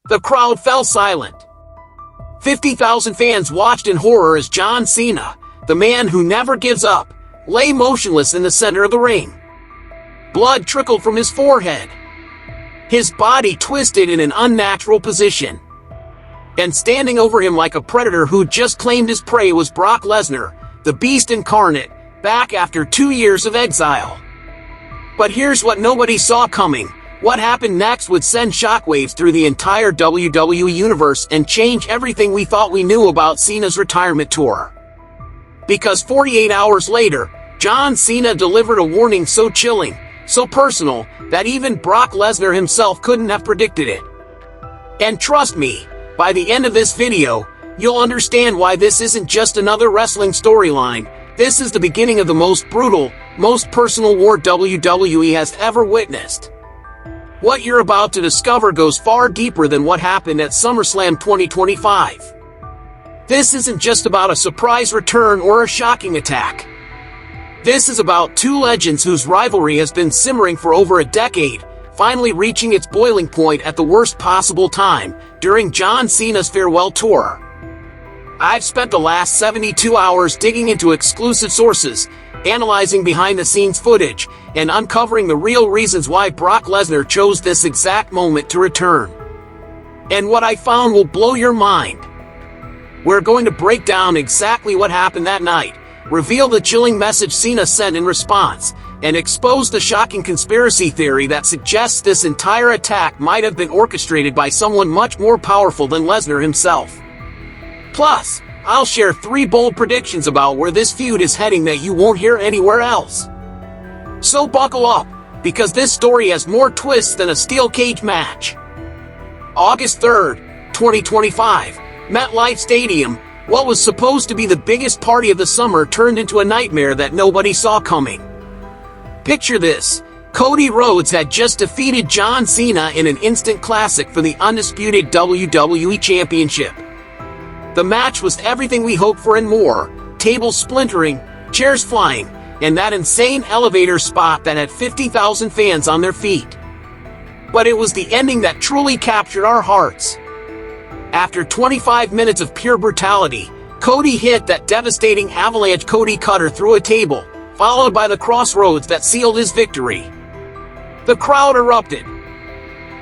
The crowd fell silent. 50,000 fans watched in horror as John Cena, the man who never gives up, lay motionless in the center of the ring. Blood trickled from his forehead. His body twisted in an unnatural position. And standing over him like a predator who'd just claimed his prey was Brock Lesnar, the beast incarnate, back after 2 years of exile. But here's what nobody saw coming. What happened next would send shockwaves through the entire WWE universe and change everything we thought we knew about Cena's retirement tour. Because 48 hours later, John Cena delivered a warning so chilling, so personal, that even Brock Lesnar himself couldn't have predicted it. And trust me, by the end of this video, you'll understand why this isn't just another wrestling storyline. This is the beginning of the most brutal, most personal war WWE has ever witnessed. What you're about to discover goes far deeper than what happened at SummerSlam 2025. This isn't just about a surprise return or a shocking attack. This is about two legends whose rivalry has been simmering for over a decade, finally reaching its boiling point at the worst possible time, during John Cena's farewell tour. I've spent the last 72 hours digging into exclusive sources, analyzing behind-the-scenes footage, and uncovering the real reasons why Brock Lesnar chose this exact moment to return. And what I found will blow your mind. We're going to break down exactly what happened that night, reveal the chilling message Cena sent in response, and expose the shocking conspiracy theory that suggests this entire attack might have been orchestrated by someone much more powerful than Lesnar himself. Plus, I'll share 3 bold predictions about where this feud is heading that you won't hear anywhere else. So buckle up, because this story has more twists than a steel cage match. August 3rd, 2025, MetLife Stadium. What was supposed to be the biggest party of the summer turned into a nightmare that nobody saw coming. Picture this. Cody Rhodes had just defeated John Cena in an instant classic for the undisputed WWE Championship. The match was everything we hoped for and more, tables splintering, chairs flying, and that insane elevator spot that had 50,000 fans on their feet. But it was the ending that truly captured our hearts. After 25 minutes of pure brutality, Cody hit that devastating avalanche Cody cutter through a table, followed by the crossroads that sealed his victory. The crowd erupted.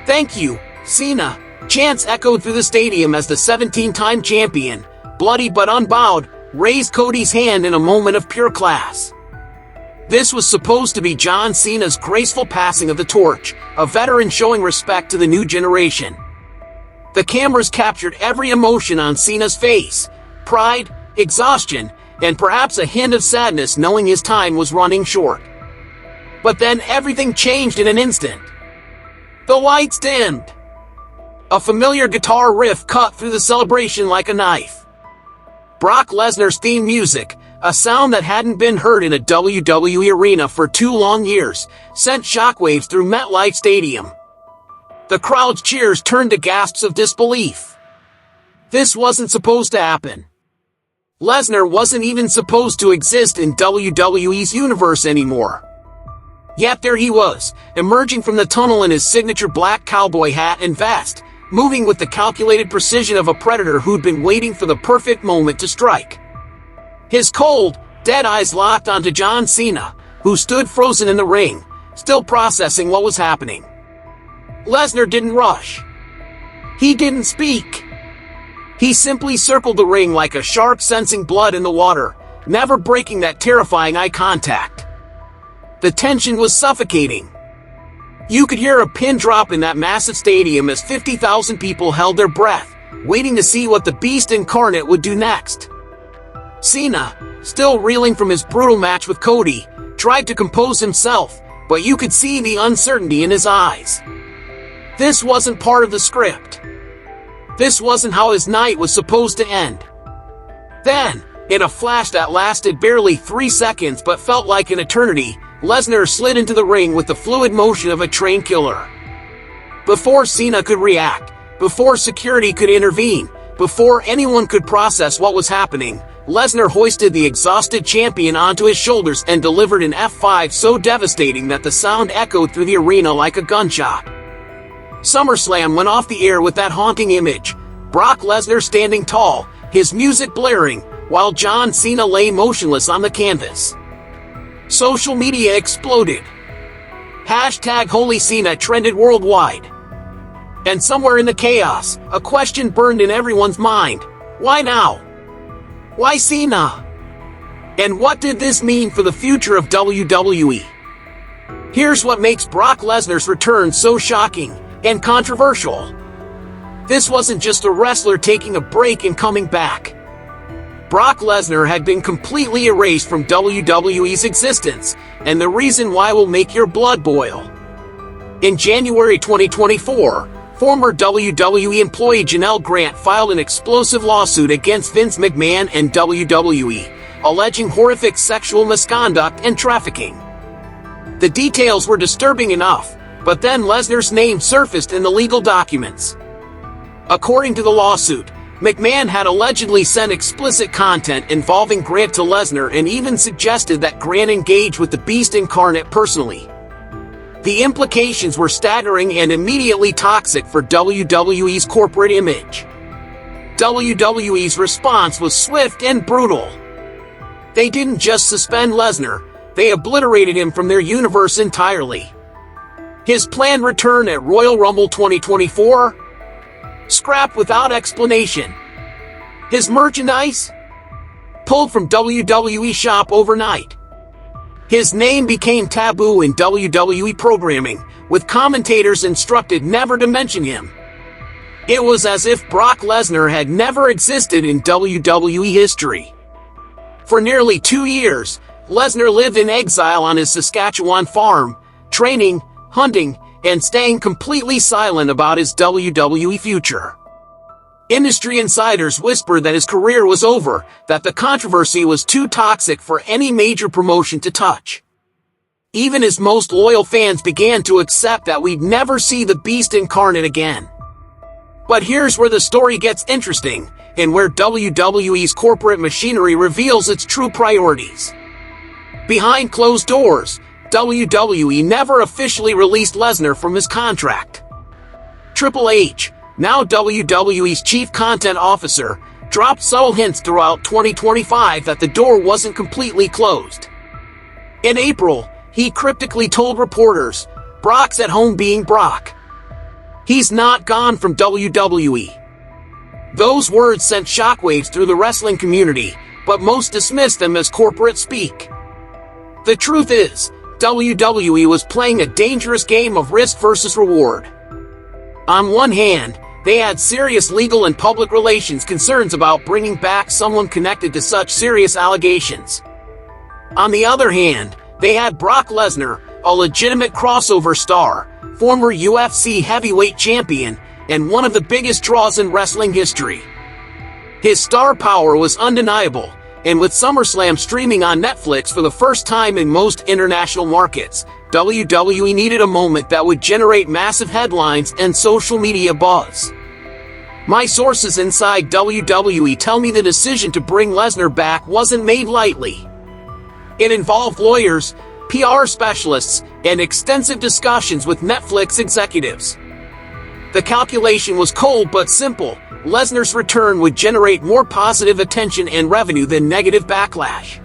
"Thank you, Cena," chants echoed through the stadium as the 17-time champion, bloody but unbowed, raised Cody's hand in a moment of pure class. This was supposed to be John Cena's graceful passing of the torch, a veteran showing respect to the new generation. The cameras captured every emotion on Cena's face: pride, exhaustion, and perhaps a hint of sadness knowing his time was running short. But then everything changed in an instant. The lights dimmed. A familiar guitar riff cut through the celebration like a knife. Brock Lesnar's theme music, a sound that hadn't been heard in a WWE arena for 2 long years, sent shockwaves through MetLife Stadium. The crowd's cheers turned to gasps of disbelief. This wasn't supposed to happen. Lesnar wasn't even supposed to exist in WWE's universe anymore. Yet there he was, emerging from the tunnel in his signature black cowboy hat and vest, moving with the calculated precision of a predator who'd been waiting for the perfect moment to strike. His cold, dead eyes locked onto John Cena, who stood frozen in the ring, still processing what was happening. Lesnar didn't rush. He didn't speak. He simply circled the ring like a shark sensing blood in the water, never breaking that terrifying eye contact. The tension was suffocating. You could hear a pin drop in that massive stadium as 50,000 people held their breath, waiting to see what the beast incarnate would do next. Cena, still reeling from his brutal match with Cody, tried to compose himself, but you could see the uncertainty in his eyes. This wasn't part of the script. This wasn't how his night was supposed to end. Then, in a flash that lasted barely 3 seconds but felt like an eternity, Lesnar slid into the ring with the fluid motion of a trained killer. Before Cena could react, before security could intervene, before anyone could process what was happening, Lesnar hoisted the exhausted champion onto his shoulders and delivered an F5 so devastating that the sound echoed through the arena like a gunshot. SummerSlam went off the air with that haunting image: Brock Lesnar standing tall, his music blaring, while John Cena lay motionless on the canvas. Social media exploded. Hashtag Holy Cena trended worldwide. And somewhere in the chaos, a question burned in everyone's mind: why now? Why Cena? And what did this mean for the future of WWE? Here's what makes Brock Lesnar's return so shocking and controversial. This wasn't just a wrestler taking a break and coming back. Brock Lesnar had been completely erased from WWE's existence, and the reason why will make your blood boil. In January 2024, former WWE employee Janelle Grant filed an explosive lawsuit against Vince McMahon and WWE, alleging horrific sexual misconduct and trafficking. The details were disturbing enough, but then Lesnar's name surfaced in the legal documents. According to the lawsuit, McMahon had allegedly sent explicit content involving Grant to Lesnar and even suggested that Grant engage with the Beast incarnate personally. The implications were staggering and immediately toxic for WWE's corporate image. WWE's response was swift and brutal. They didn't just suspend Lesnar, they obliterated him from their universe entirely. His planned return at Royal Rumble 2024? Scrapped without explanation. His merchandise? Pulled from WWE shop overnight. His name became taboo in WWE programming, with commentators instructed never to mention him. It was as if Brock Lesnar had never existed in WWE history. For nearly 2 years, Lesnar lived in exile on his Saskatchewan farm, training, hunting, and staying completely silent about his WWE future. Industry insiders whispered that his career was over, that the controversy was too toxic for any major promotion to touch. Even his most loyal fans began to accept that we'd never see the Beast incarnate again. But here's where the story gets interesting, and where WWE's corporate machinery reveals its true priorities. Behind closed doors, WWE never officially released Lesnar from his contract. Triple H, now WWE's chief content officer, dropped subtle hints throughout 2025 that the door wasn't completely closed. In April, he cryptically told reporters, "Brock's at home being Brock. He's not gone from WWE." Those words sent shockwaves through the wrestling community, but most dismissed them as corporate speak. The truth is, WWE was playing a dangerous game of risk versus reward. On one hand, they had serious legal and public relations concerns about bringing back someone connected to such serious allegations. On the other hand, they had Brock Lesnar, a legitimate crossover star, former UFC heavyweight champion, and one of the biggest draws in wrestling history. His star power was undeniable, and with SummerSlam streaming on Netflix for the first time in most international markets, WWE needed a moment that would generate massive headlines and social media buzz. My sources inside WWE tell me the decision to bring Lesnar back wasn't made lightly. It involved lawyers, PR specialists, and extensive discussions with Netflix executives. The calculation was cold but simple: Lesnar's return would generate more positive attention and revenue than negative backlash.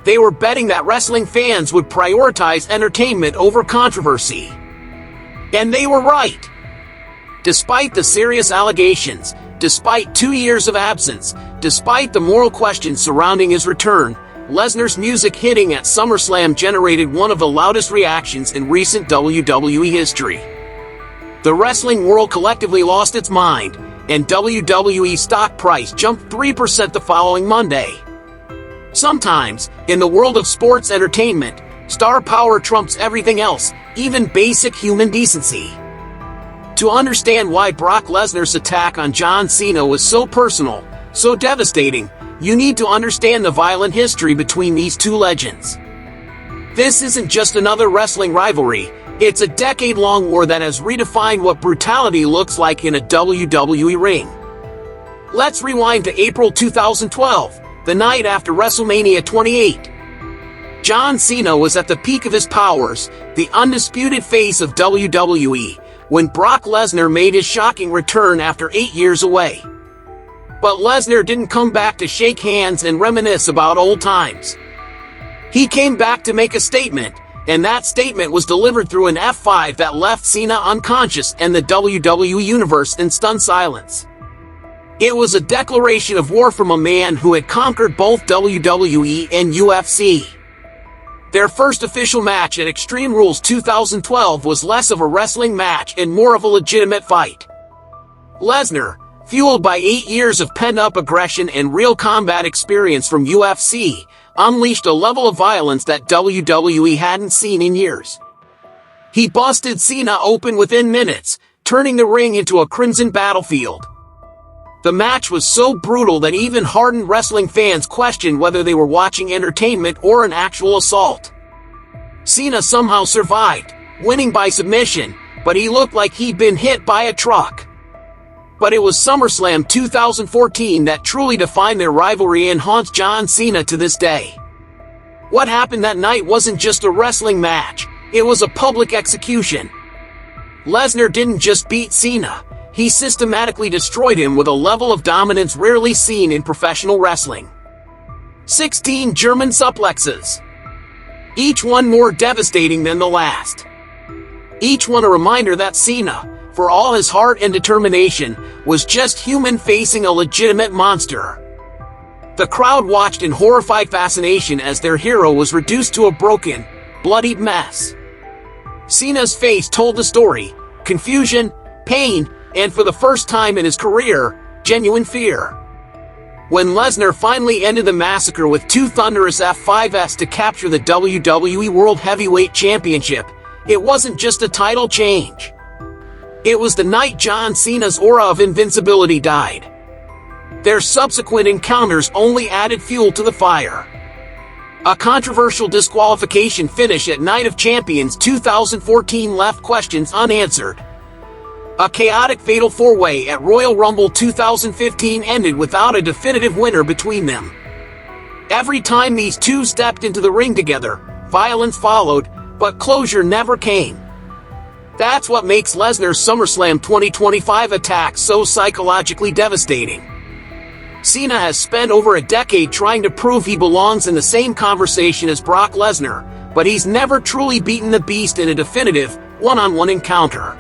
They were betting that wrestling fans would prioritize entertainment over controversy. And they were right. Despite the serious allegations, despite 2 years of absence, despite the moral questions surrounding his return, Lesnar's music hitting at SummerSlam generated one of the loudest reactions in recent WWE history. The wrestling world collectively lost its mind, and WWE's stock price jumped 3% the following Monday. Sometimes, in the world of sports entertainment, star power trumps everything else, even basic human decency. To understand why Brock Lesnar's attack on John Cena was so personal, so devastating, you need to understand the violent history between these two legends. This isn't just another wrestling rivalry, it's a decade-long war that has redefined what brutality looks like in a WWE ring. Let's rewind to April 2012, the night after WrestleMania 28. John Cena was at the peak of his powers, the undisputed face of WWE, when Brock Lesnar made his shocking return after 8 years away. But Lesnar didn't come back to shake hands and reminisce about old times. He came back to make a statement, and that statement was delivered through an F5 that left Cena unconscious and the WWE Universe in stunned silence. It was a declaration of war from a man who had conquered both WWE and UFC. Their first official match at Extreme Rules 2012 was less of a wrestling match and more of a legitimate fight. Lesnar, fueled by 8 years of pent-up aggression and real combat experience from UFC, unleashed a level of violence that WWE hadn't seen in years. He busted Cena open within minutes, turning the ring into a crimson battlefield. The match was so brutal that even hardened wrestling fans questioned whether they were watching entertainment or an actual assault. Cena somehow survived, winning by submission, but he looked like he'd been hit by a truck. But it was SummerSlam 2014 that truly defined their rivalry and haunts John Cena to this day. What happened that night wasn't just a wrestling match, it was a public execution. Lesnar didn't just beat Cena, he systematically destroyed him with a level of dominance rarely seen in professional wrestling. 16 German suplexes. Each one more devastating than the last. Each one a reminder that Cena, for all his heart and determination, was just human facing a legitimate monster. The crowd watched in horrified fascination as their hero was reduced to a broken, bloodied mess. Cena's face told the story: confusion, pain, and for the first time in his career, genuine fear. When Lesnar finally ended the massacre with 2 thunderous F5s to capture the WWE World Heavyweight Championship, it wasn't just a title change. It was the night John Cena's aura of invincibility died. Their subsequent encounters only added fuel to the fire. A controversial disqualification finish at Night of Champions 2014 left questions unanswered. A chaotic fatal 4-way at Royal Rumble 2015 ended without a definitive winner between them. Every time these two stepped into the ring together, violence followed, but closure never came. That's what makes Lesnar's SummerSlam 2025 attack so psychologically devastating. Cena has spent over a decade trying to prove he belongs in the same conversation as Brock Lesnar, but he's never truly beaten the beast in a definitive, one-on-one encounter.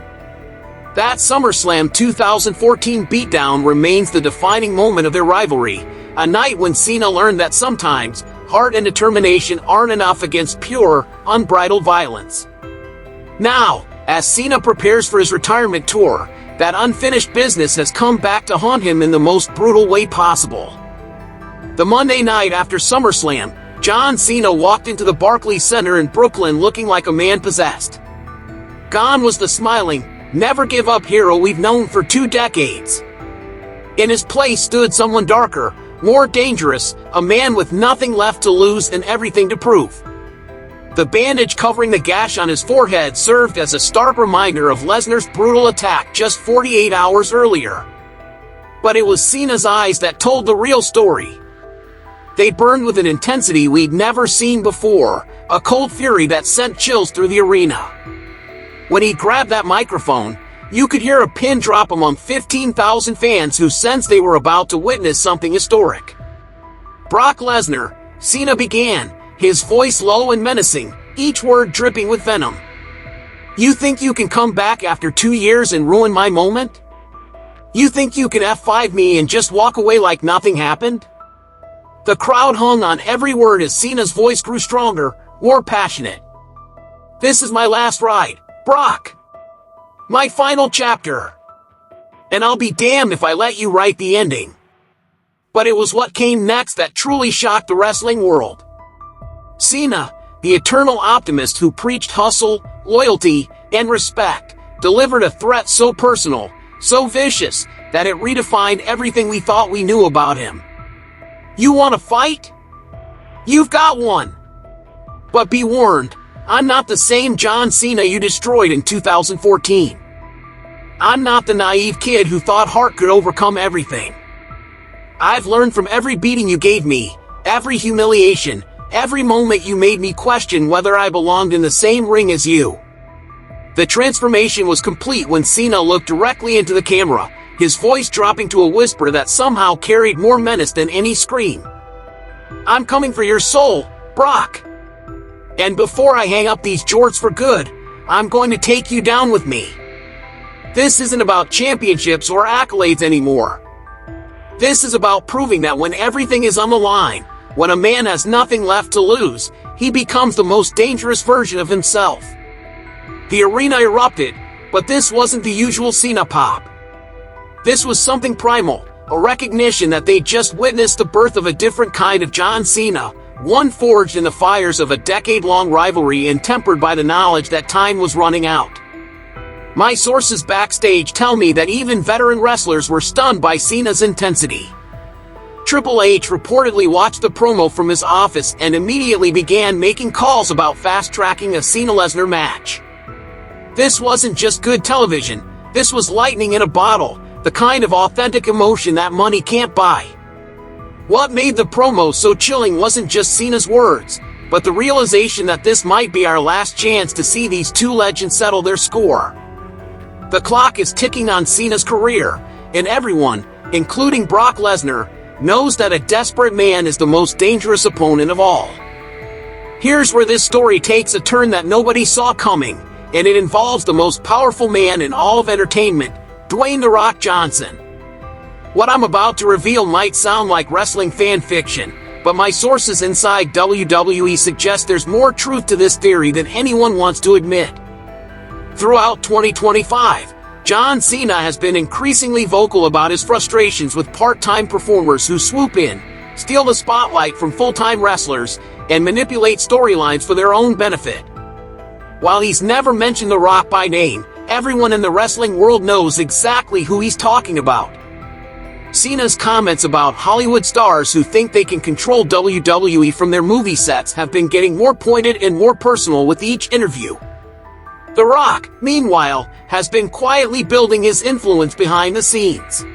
That SummerSlam 2014 beatdown remains the defining moment of their rivalry, a night when Cena learned that sometimes, heart and determination aren't enough against pure, unbridled violence. Now, as Cena prepares for his retirement tour, that unfinished business has come back to haunt him in the most brutal way possible. The Monday night after SummerSlam, John Cena walked into the Barclays Center in Brooklyn looking like a man possessed. Gone was the smiling, never-give-up hero we've known for 2 decades. In his place stood someone darker, more dangerous, a man with nothing left to lose and everything to prove. The bandage covering the gash on his forehead served as a stark reminder of Lesnar's brutal attack just 48 hours earlier. But it was Cena's eyes that told the real story. They burned with an intensity we'd never seen before, a cold fury that sent chills through the arena. When he grabbed that microphone, you could hear a pin drop among 15,000 fans who sensed they were about to witness something historic. Brock Lesnar, Cena began, his voice low and menacing, each word dripping with venom. You think you can come back after 2 years and ruin my moment? You think you can F5 me and just walk away like nothing happened? The crowd hung on every word as Cena's voice grew stronger, more passionate. This is my last ride, Brock. My final chapter. And I'll be damned if I let you write the ending. But it was what came next that truly shocked the wrestling world. Cena, the eternal optimist who preached hustle, loyalty, and respect, delivered a threat so personal, so vicious, that it redefined everything we thought we knew about him. You want to fight? You've got one. But be warned, I'm not the same John Cena you destroyed in 2014. I'm not the naive kid who thought heart could overcome everything. I've learned from every beating you gave me, every humiliation, every moment you made me question whether I belonged in the same ring as you. The transformation was complete when Cena looked directly into the camera, his voice dropping to a whisper that somehow carried more menace than any scream. "I'm coming for your soul, Brock. And before I hang up these jorts for good, I'm going to take you down with me. This isn't about championships or accolades anymore. This is about proving that when everything is on the line, when a man has nothing left to lose, he becomes the most dangerous version of himself." The arena erupted, but this wasn't the usual Cena pop. This was something primal, a recognition that they just witnessed the birth of a different kind of John Cena, one forged in the fires of a decade-long rivalry and tempered by the knowledge that time was running out. My sources backstage tell me that even veteran wrestlers were stunned by Cena's intensity. Triple H reportedly watched the promo from his office and immediately began making calls about fast-tracking a Cena-Lesnar match. This wasn't just good television, this was lightning in a bottle, the kind of authentic emotion that money can't buy. What made the promo so chilling wasn't just Cena's words, but the realization that this might be our last chance to see these two legends settle their score. The clock is ticking on Cena's career, and everyone, including Brock Lesnar, knows that a desperate man is the most dangerous opponent of all. Here's where this story takes a turn that nobody saw coming, and it involves the most powerful man in all of entertainment, Dwayne "The Rock" Johnson. What I'm about to reveal might sound like wrestling fan fiction, but my sources inside WWE suggest there's more truth to this theory than anyone wants to admit. Throughout 2025, John Cena has been increasingly vocal about his frustrations with part-time performers who swoop in, steal the spotlight from full-time wrestlers, and manipulate storylines for their own benefit. While he's never mentioned The Rock by name, everyone in the wrestling world knows exactly who he's talking about. Cena's comments about Hollywood stars who think they can control WWE from their movie sets have been getting more pointed and more personal with each interview. The Rock, meanwhile, has been quietly building his influence behind the scenes.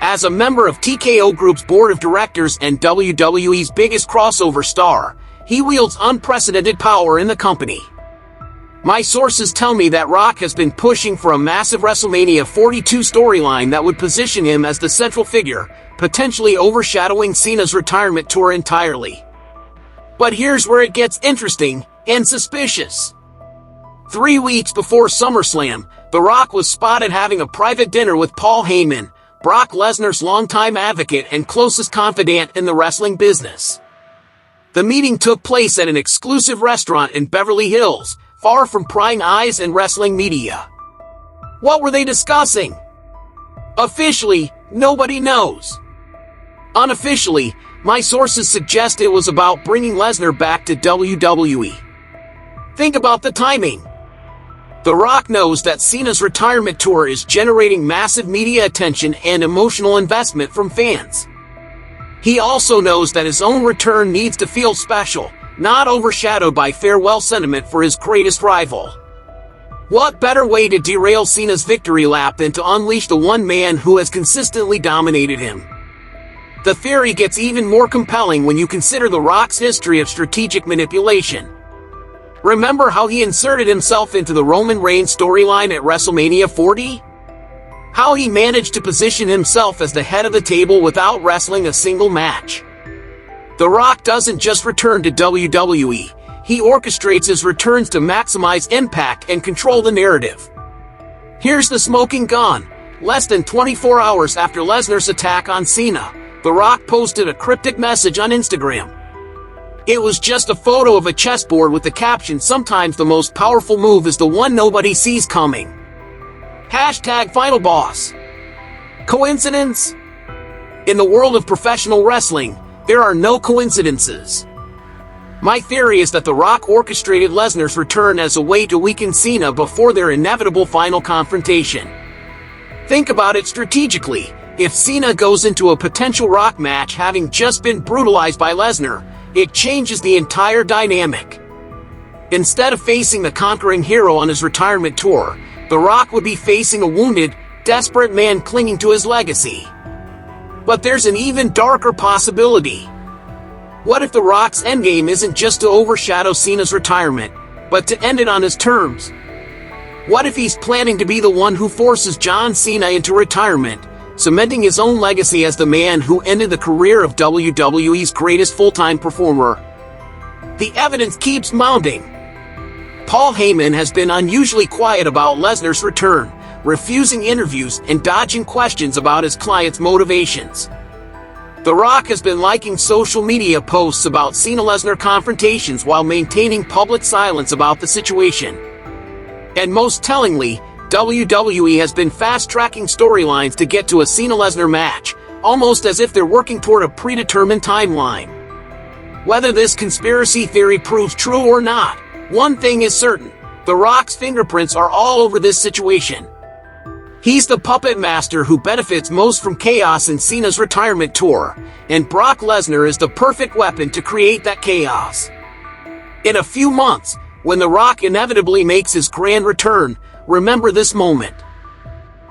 As a member of TKO Group's board of directors and WWE's biggest crossover star, he wields unprecedented power in the company. My sources tell me that Rock has been pushing for a massive WrestleMania 42 storyline that would position him as the central figure, potentially overshadowing Cena's retirement tour entirely. But here's where it gets interesting and suspicious. 3 weeks before SummerSlam, The Rock was spotted having a private dinner with Paul Heyman, Brock Lesnar's longtime advocate and closest confidant in the wrestling business. The meeting took place at an exclusive restaurant in Beverly Hills, far from prying eyes and wrestling media. What were they discussing? Officially, nobody knows. Unofficially, my sources suggest it was about bringing Lesnar back to WWE. Think about the timing. The Rock knows that Cena's retirement tour is generating massive media attention and emotional investment from fans. He also knows that his own return needs to feel special, not overshadowed by farewell sentiment for his greatest rival. What better way to derail Cena's victory lap than to unleash the one man who has consistently dominated him? The theory gets even more compelling when you consider The Rock's history of strategic manipulation. Remember how he inserted himself into the Roman Reigns storyline at WrestleMania 40? How he managed to position himself as the head of the table without wrestling a single match. The Rock doesn't just return to WWE, he orchestrates his returns to maximize impact and control the narrative. Here's the smoking gun. Less than 24 hours after Lesnar's attack on Cena, The Rock posted a cryptic message on Instagram. It was just a photo of a chessboard with the caption, "Sometimes the most powerful move is the one nobody sees coming." #Final Boss. Coincidence? In the world of professional wrestling, there are no coincidences. My theory is that The Rock orchestrated Lesnar's return as a way to weaken Cena before their inevitable final confrontation. Think about it strategically. If Cena goes into a potential Rock match having just been brutalized by Lesnar, it changes the entire dynamic. Instead of facing the conquering hero on his retirement tour, The Rock would be facing a wounded, desperate man clinging to his legacy. But there's an even darker possibility. What if The Rock's endgame isn't just to overshadow Cena's retirement, but to end it on his terms? What if he's planning to be the one who forces John Cena into retirement, cementing his own legacy as the man who ended the career of WWE's greatest full-time performer? The evidence keeps mounting. Paul Heyman has been unusually quiet about Lesnar's return, refusing interviews and dodging questions about his client's motivations. The Rock has been liking social media posts about Cena-Lesnar confrontations while maintaining public silence about the situation. And most tellingly, WWE has been fast-tracking storylines to get to a Cena-Lesnar match, almost as if they're working toward a predetermined timeline. Whether this conspiracy theory proves true or not, one thing is certain: The Rock's fingerprints are all over this situation. He's the puppet master who benefits most from chaos in Cena's retirement tour, and Brock Lesnar is the perfect weapon to create that chaos. In a few months, when The Rock inevitably makes his grand return, remember this moment.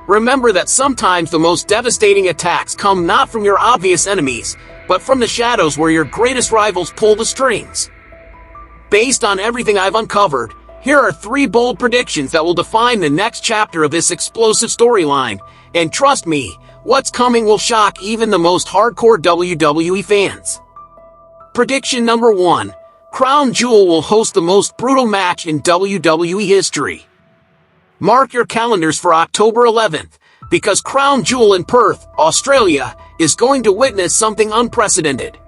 Remember that sometimes the most devastating attacks come not from your obvious enemies, but from the shadows where your greatest rivals pull the strings. Based on everything I've uncovered, here are 3 bold predictions that will define the next chapter of this explosive storyline, and trust me, what's coming will shock even the most hardcore WWE fans. Prediction number 1. Crown Jewel will host the most brutal match in WWE history. Mark your calendars for October 11th, because Crown Jewel in Perth, Australia, is going to witness something unprecedented.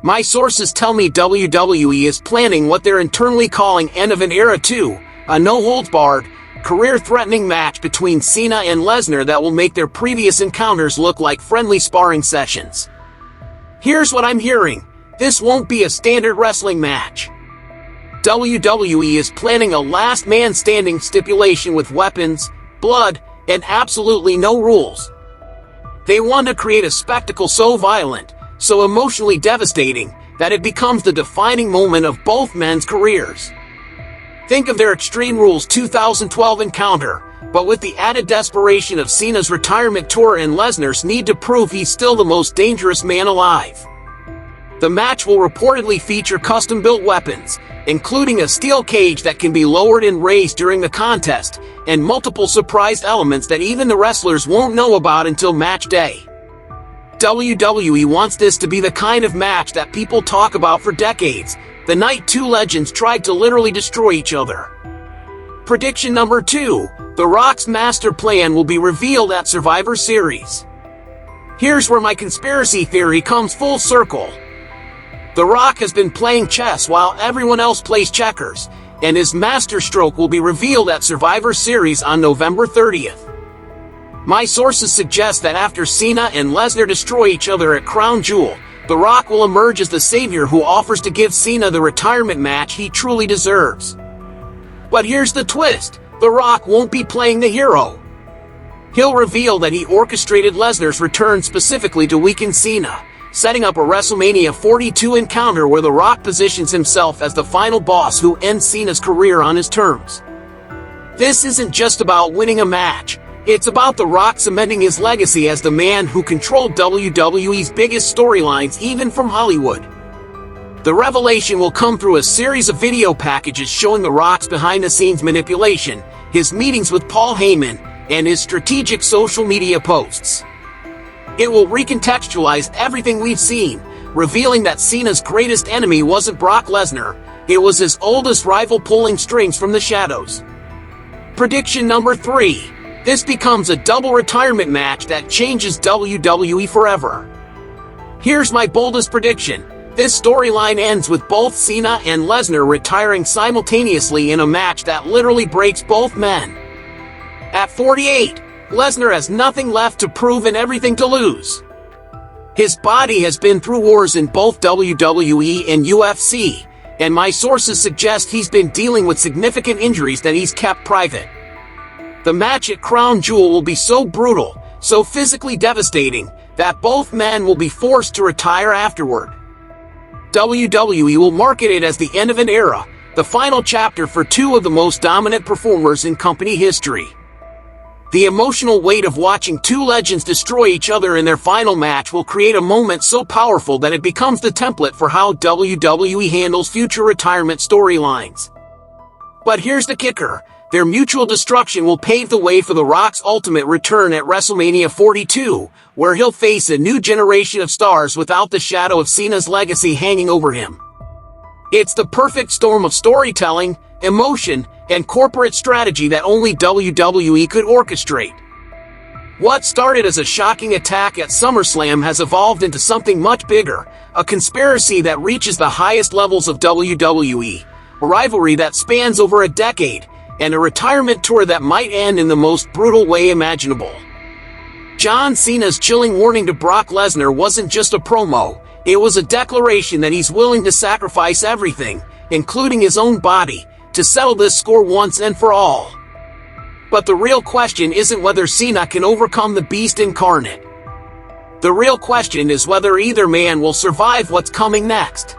My sources tell me WWE is planning what they're internally calling End of an Era 2, a no-holds-barred, career-threatening match between Cena and Lesnar that will make their previous encounters look like friendly sparring sessions. Here's what I'm hearing: this won't be a standard wrestling match. WWE is planning a last man standing stipulation with weapons, blood, and absolutely no rules. They want to create a spectacle so violent, so emotionally devastating, that it becomes the defining moment of both men's careers. Think of their Extreme Rules 2012 encounter, but with the added desperation of Cena's retirement tour and Lesnar's need to prove he's still the most dangerous man alive. The match will reportedly feature custom-built weapons, including a steel cage that can be lowered and raised during the contest, and multiple surprise elements that even the wrestlers won't know about until match day. WWE wants this to be the kind of match that people talk about for decades, the night 2 legends tried to literally destroy each other. Prediction number 2. The Rock's master plan will be revealed at Survivor Series. Here's where my conspiracy theory comes full circle. The Rock has been playing chess while everyone else plays checkers, and his masterstroke will be revealed at Survivor Series on November 30th. My sources suggest that after Cena and Lesnar destroy each other at Crown Jewel, The Rock will emerge as the savior who offers to give Cena the retirement match he truly deserves. But here's the twist: The Rock won't be playing the hero. He'll reveal that he orchestrated Lesnar's return specifically to weaken Cena, setting up a WrestleMania 42 encounter where The Rock positions himself as the final boss who ends Cena's career on his terms. This isn't just about winning a match. It's about The Rock cementing his legacy as the man who controlled WWE's biggest storylines even from Hollywood. The revelation will come through a series of video packages showing The Rock's behind-the-scenes manipulation, his meetings with Paul Heyman, and his strategic social media posts. It will recontextualize everything we've seen, revealing that Cena's greatest enemy wasn't Brock Lesnar, it was his oldest rival pulling strings from the shadows. Prediction number 3. This becomes a double retirement match that changes WWE forever. Here's my boldest prediction. This storyline ends with both Cena and Lesnar retiring simultaneously in a match that literally breaks both men. At 48, Lesnar has nothing left to prove and everything to lose. His body has been through wars in both WWE and UFC, and my sources suggest he's been dealing with significant injuries that he's kept private. The match at Crown Jewel will be so brutal, so physically devastating, that both men will be forced to retire afterward. WWE will market it as the end of an era, the final chapter for 2 of the most dominant performers in company history. The emotional weight of watching 2 legends destroy each other in their final match will create a moment so powerful that it becomes the template for how WWE handles future retirement storylines. But here's the kicker. Their mutual destruction will pave the way for The Rock's ultimate return at WrestleMania 42, where he'll face a new generation of stars without the shadow of Cena's legacy hanging over him. It's the perfect storm of storytelling, emotion, and corporate strategy that only WWE could orchestrate. What started as a shocking attack at SummerSlam has evolved into something much bigger, a conspiracy that reaches the highest levels of WWE, a rivalry that spans over a decade, and a retirement tour that might end in the most brutal way imaginable. John Cena's chilling warning to Brock Lesnar wasn't just a promo, it was a declaration that he's willing to sacrifice everything, including his own body, to settle this score once and for all. But the real question isn't whether Cena can overcome the beast incarnate. The real question is whether either man will survive what's coming next.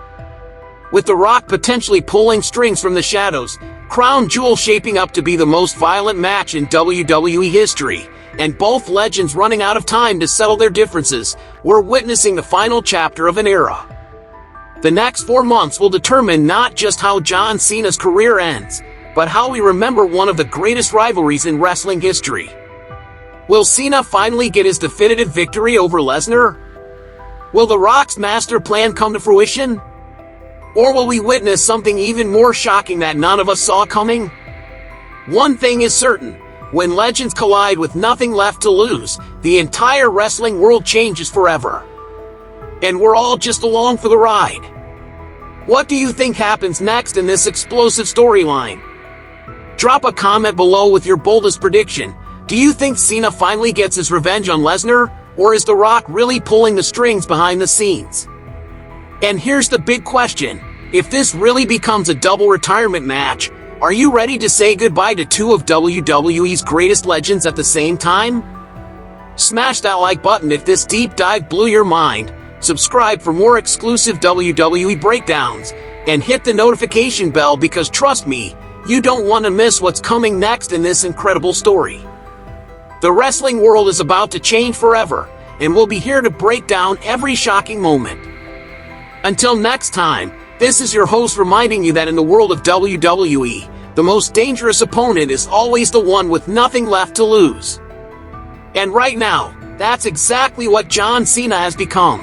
With The Rock potentially pulling strings from the shadows, crown jewel shaping up to be the most violent match in WWE history, and both legends running out of time to settle their differences, we're witnessing the final chapter of an era. The next 4 months will determine not just how John Cena's career ends, but how we remember one of the greatest rivalries in wrestling history. Will Cena finally get his definitive victory over Lesnar? Will The Rock's master plan come to fruition? Or will we witness something even more shocking that none of us saw coming? One thing is certain. When legends collide with nothing left to lose, the entire wrestling world changes forever. And we're all just along for the ride. What do you think happens next in this explosive storyline? Drop a comment below with your boldest prediction. Do you think Cena finally gets his revenge on Lesnar, or is The Rock really pulling the strings behind the scenes? And here's the big question. If this really becomes a double retirement match, are you ready to say goodbye to two of WWE's greatest legends at the same time? Smash that like button if this deep dive blew your mind, subscribe for more exclusive WWE breakdowns, and hit the notification bell because trust me, you don't want to miss what's coming next in this incredible story. The wrestling world is about to change forever, and we'll be here to break down every shocking moment. Until next time, this is your host reminding you that in the world of WWE, the most dangerous opponent is always the one with nothing left to lose. And right now, that's exactly what John Cena has become.